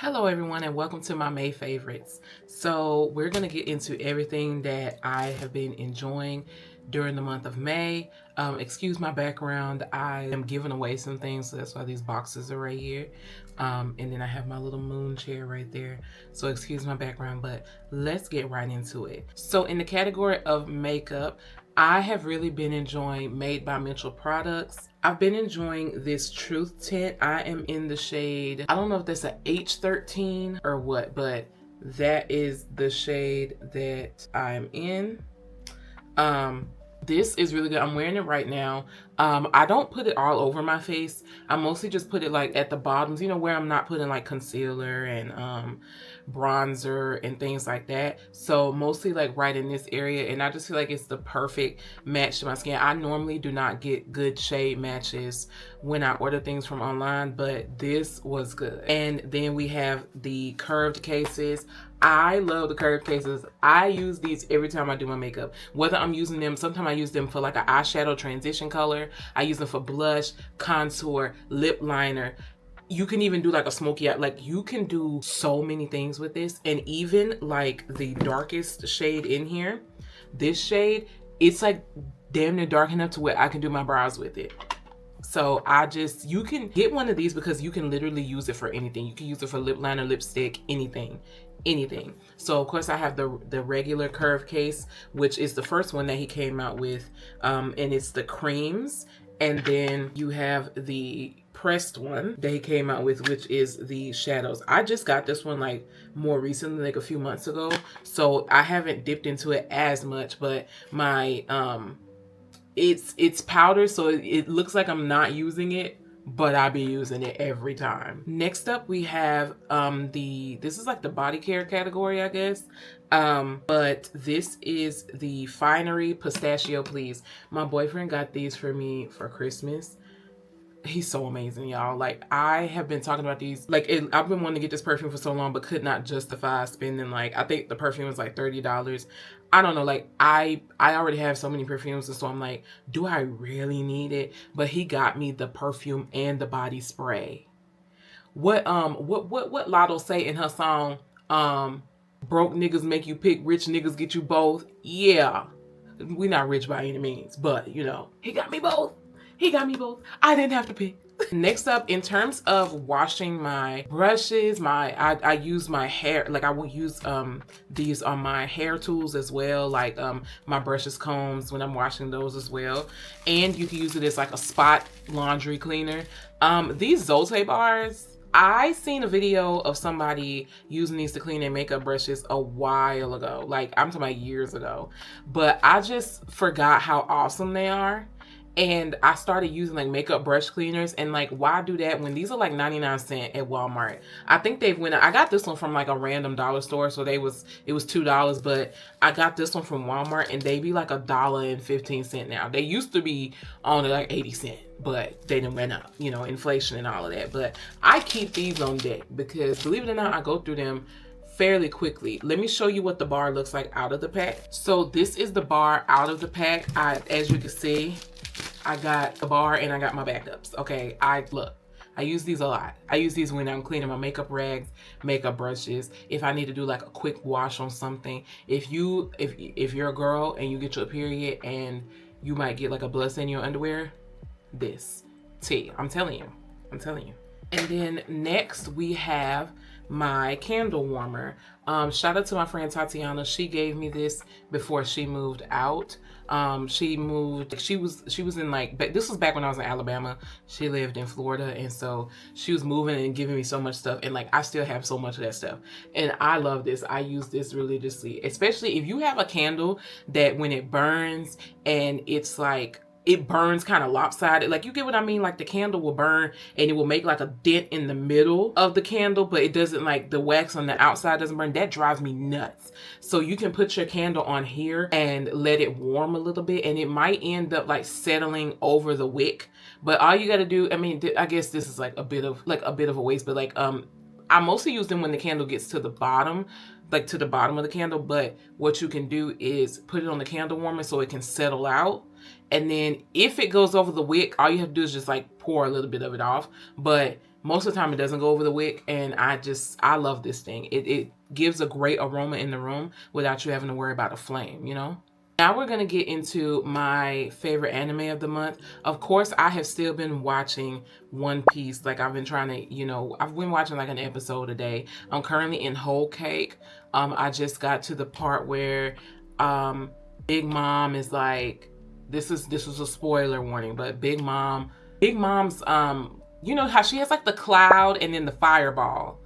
Hello everyone and welcome to my May favorites. So we're going to get into everything that I have been enjoying during the month of May. Excuse my background, I am giving away some things, so that's why these boxes are right here. And then I have my little moon chair right there, so excuse my background, but let's get right into it. So in the category of makeup, I have really been enjoying Made by Mitchell products. I've been enjoying this Truth Tint. I am in the shade, I don't know if that's a H13 or what, but that is the shade that I'm in. This is really good. I'm wearing it right now. I don't put it all over my face. I mostly just put it like at the bottoms, you know, where I'm not putting like concealer and bronzer and things like that. So mostly like right in this area, and I just feel like it's the perfect match to my skin. I normally do not get good shade matches when I order things from online, but this was good. And then we have the curved cases. I love the curved cases. I use these every time I do my makeup. Whether I'm using them, sometimes I use them for like an eyeshadow transition color. I use them for blush, contour, lip liner. You can even do like a smoky eye. Like you can do so many things with this. And even like the darkest shade in here, this shade, it's like damn near dark enough to where I can do my brows with it. So you can get one of these because you can literally use it for anything. You can use it for lip liner, lipstick, anything. So of course I have the regular curve case, which is the first one that he came out with, and it's the creams. And then you have the pressed one that he came out with, which is the shadows. I just got this one like more recently, like a few months ago, so I haven't dipped into it as much, but my it's powder, so it looks like I'm not using it, but I be using it every time. Next up we have this is like the body care category, I guess. But this is the Finery Pistachio Please. My boyfriend got these for me for Christmas. He's so amazing, y'all. Like, I have been talking about these, like I've been wanting to get this perfume for so long, but could not justify spending, like, I think the perfume was like $30. I don't know, like I already have so many perfumes, and so I'm like, do I really need it? But he got me the perfume and the body spray. What Lotto say in her song, broke niggas make you pick, rich niggas get you both. Yeah, we not rich by any means, but you know, he got me both. He got me both. I didn't have to pick. Next up, in terms of washing my brushes, I use my hair, like I will use these on my hair tools as well, like my brushes, combs, when I'm washing those as well. And you can use it as like a spot laundry cleaner. These Zote bars, I seen a video of somebody using these to clean their makeup brushes a while ago. Like, I'm talking about years ago. But I just forgot how awesome they are. And I started using like makeup brush cleaners, and like, why do that when these are like 99¢ at Walmart? I think they've went, I got this one from like a random dollar store, so it was $2, but I got this one from Walmart and they be like $1.15 now. They used to be on like 80¢, but they done went up, you know, inflation and all of that. But I keep these on deck because, believe it or not, I go through them fairly quickly. Let me show you what the bar looks like out of the pack. So this is the bar out of the pack. As you can see, I got the bar and I got my backups. Okay, I use these a lot. I use these when I'm cleaning my makeup rags, makeup brushes, if I need to do like a quick wash on something. If you're a girl and you get your period and you might get like a blood stain in your underwear, this tea. I'm telling you. And then next we have my candle warmer. Shout out to my friend Tatiana. She gave me this before she moved out. She was in like, this was back when I was in Alabama. She lived in Florida, and so she was moving and giving me so much stuff, and like I still have so much of that stuff, and I love this. I use this religiously, especially if you have a candle that when it burns and it's like, it burns kind of lopsided, like, you get what I mean? Like the candle will burn and it will make like a dent in the middle of the candle, but it doesn't, like the wax on the outside doesn't burn. That drives me nuts. So you can put your candle on here and let it warm a little bit, and it might end up like settling over the wick, but all you got to do, I mean, I guess this is like a bit of a waste, but like I mostly use them when the candle gets to the bottom, like to the bottom of the candle. But what you can do is put it on the candle warmer so it can settle out. And then if it goes over the wick, all you have to do is just like pour a little bit of it off. But most of the time it doesn't go over the wick, and I love this thing. It gives a great aroma in the room without you having to worry about a flame, you know? Now we're going to get into my favorite anime of the month. Of course, I have still been watching One Piece. Like, I've been trying to, you know, I've been watching like an episode a day. I'm currently in Whole Cake. I just got to the part where Big Mom is like, this was a spoiler warning, but Big Mom's you know how she has like the cloud and then the fireball.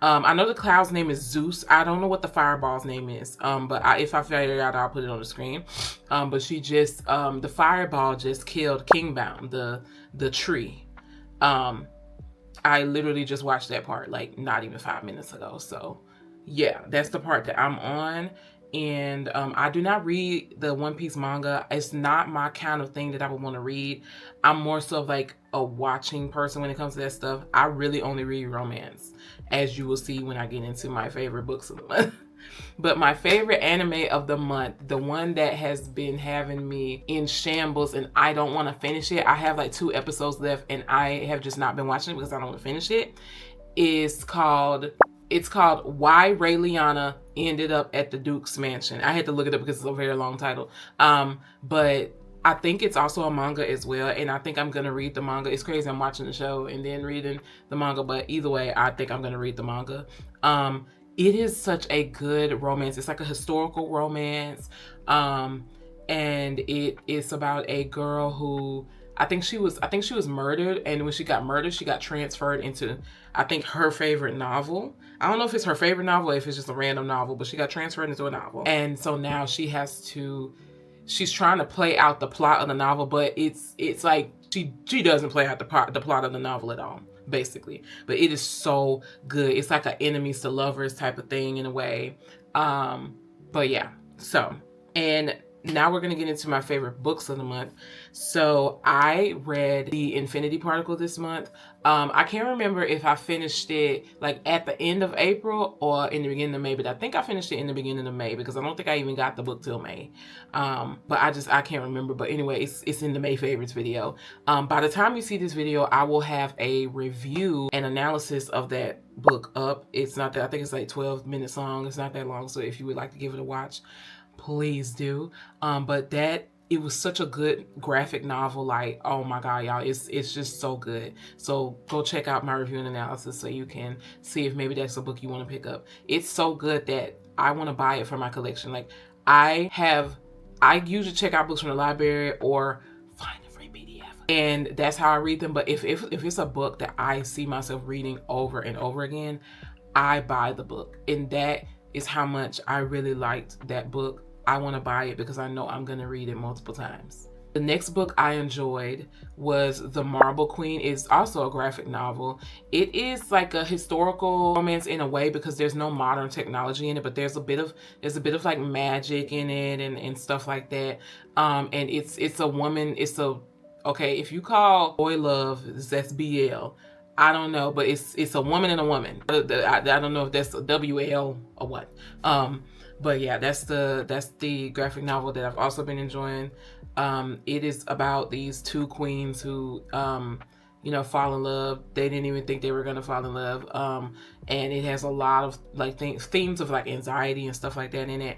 I know the cloud's name is Zeus. I don't know what the fireball's name is. But if I figure it out, I'll put it on the screen. But she just, the fireball just killed Kingbound, the tree. I literally just watched that part like not even 5 minutes ago. So yeah, that's the part that I'm on. And I do not read the One Piece manga. It's not my kind of thing that I would want to read. I'm more so like a watching person when it comes to that stuff. I really only read romance, as you will see when I get into my favorite books of the month. But my favorite anime of the month, the one that has been having me in shambles and I don't want to finish it, I have like 2 episodes left and I have just not been watching it because I don't want to finish it, is called... It's called Why Rayliana Ended Up at the Duke's Mansion. I had to look it up because it's a very long title. But I think it's also a manga as well. And I think I'm going to read the manga. It's crazy. I'm watching the show and then reading the manga. But either way, I think I'm going to read the manga. It is such a good romance. It's like a historical romance. And it's about a girl who... I think she was murdered, and when she got murdered, she got transferred into, I think, her favorite novel. I don't know if it's her favorite novel or if it's just a random novel, but she got transferred into a novel. And so now she's trying to play out the plot of the novel, but it's like she doesn't play out the plot of the novel at all, basically. But it is so good. It's like an enemies to lovers type of thing in a way. But yeah, so, and now we're going to get into my favorite books of the month. So I read The Infinity Particle this month. I can't remember if I finished it like at the end of April or in the beginning of May, but I think I finished it in the beginning of May because I don't think I even got the book till May. But I can't remember. But anyway, it's in the May favorites video. By the time you see this video, I will have a review and analysis of that book up. It's not that, I think it's like 12 minutes long. It's not that long. So if you would like to give it a watch, please do. But it was such a good graphic novel. Like, oh my God, y'all, it's just so good. So go check out my review and analysis so you can see if maybe that's a book you want to pick up. It's so good that I want to buy it for my collection. Like, I usually check out books from the library or find a free PDF. And that's how I read them. But if it's a book that I see myself reading over and over again, I buy the book. And that is how much I really liked that book. I want to buy it because I know I'm going to read it multiple times. The next book I enjoyed was The Marble Queen. It's also a graphic novel. It is like a historical romance in a way because there's no modern technology in it, but there's a bit of like magic in it and stuff like that. And it's a woman. Okay, if you call boy love, that's BL. I don't know, but it's a woman and a woman. I don't know if that's a WL or what. But yeah, that's the graphic novel that I've also been enjoying. It is about these 2 queens who, you know, fall in love. They didn't even think they were gonna fall in love. And it has a lot of like themes of like anxiety and stuff like that in it.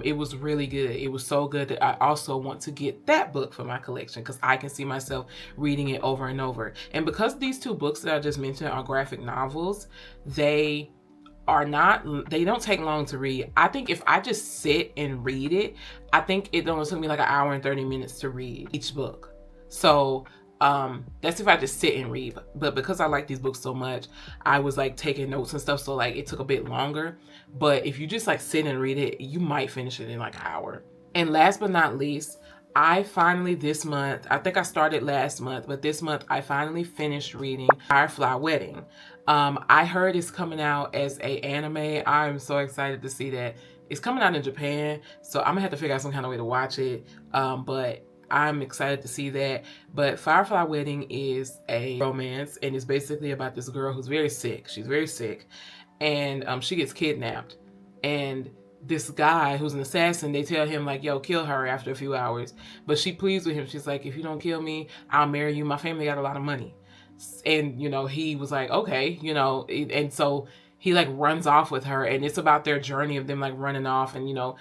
It was really good. It was so good that I also want to get that book for my collection because I can see myself reading it over and over. And because these 2 books that I just mentioned are graphic novels, they don't take long to read. I think if I just sit and read it, I think it only took me like an hour and 30 minutes to read each book. So that's if I just sit and read. But because I like these books so much, I was like taking notes and stuff, so like it took a bit longer. But if you just like sit and read it, you might finish it in like an hour. And last but not least, I finally this month, I think I started last month, but this month I finally finished reading Firefly Wedding. I heard it's coming out as a anime. I'm so excited to see that. It's coming out in Japan, so I'm gonna have to figure out some kind of way to watch it. But I'm excited to see that. But Firefly Wedding is a romance, and it's basically about this girl who's very sick. She's very sick, and she gets kidnapped. And this guy who's an assassin, they tell him like, yo, kill her after a few hours. But she pleads with him. She's like, if you don't kill me, I'll marry you. My family got a lot of money. And, you know, he was like, okay, you know, and so he like runs off with her, and it's about their journey of them like running off. And, you know,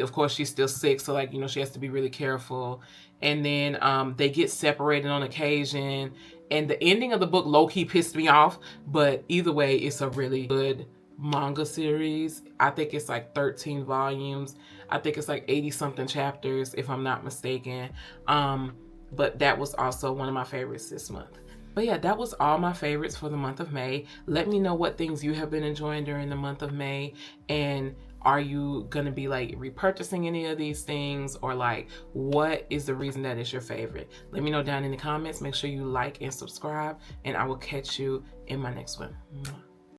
of course she's still sick. So like, you know, she has to be really careful. And then they get separated on occasion. And the ending of the book low-key pissed me off. But either way, it's a really good manga series. I think it's like 13 volumes. I think it's like 80 something chapters, if I'm not mistaken. But that was also one of my favorites this month. But yeah, that was all my favorites for the month of May. Let me know what things you have been enjoying during the month of May, and are you gonna be like repurchasing any of these things, or like what is the reason that it's your favorite? Let me know down in the comments. Make sure you like and subscribe, and I will catch you in my next one.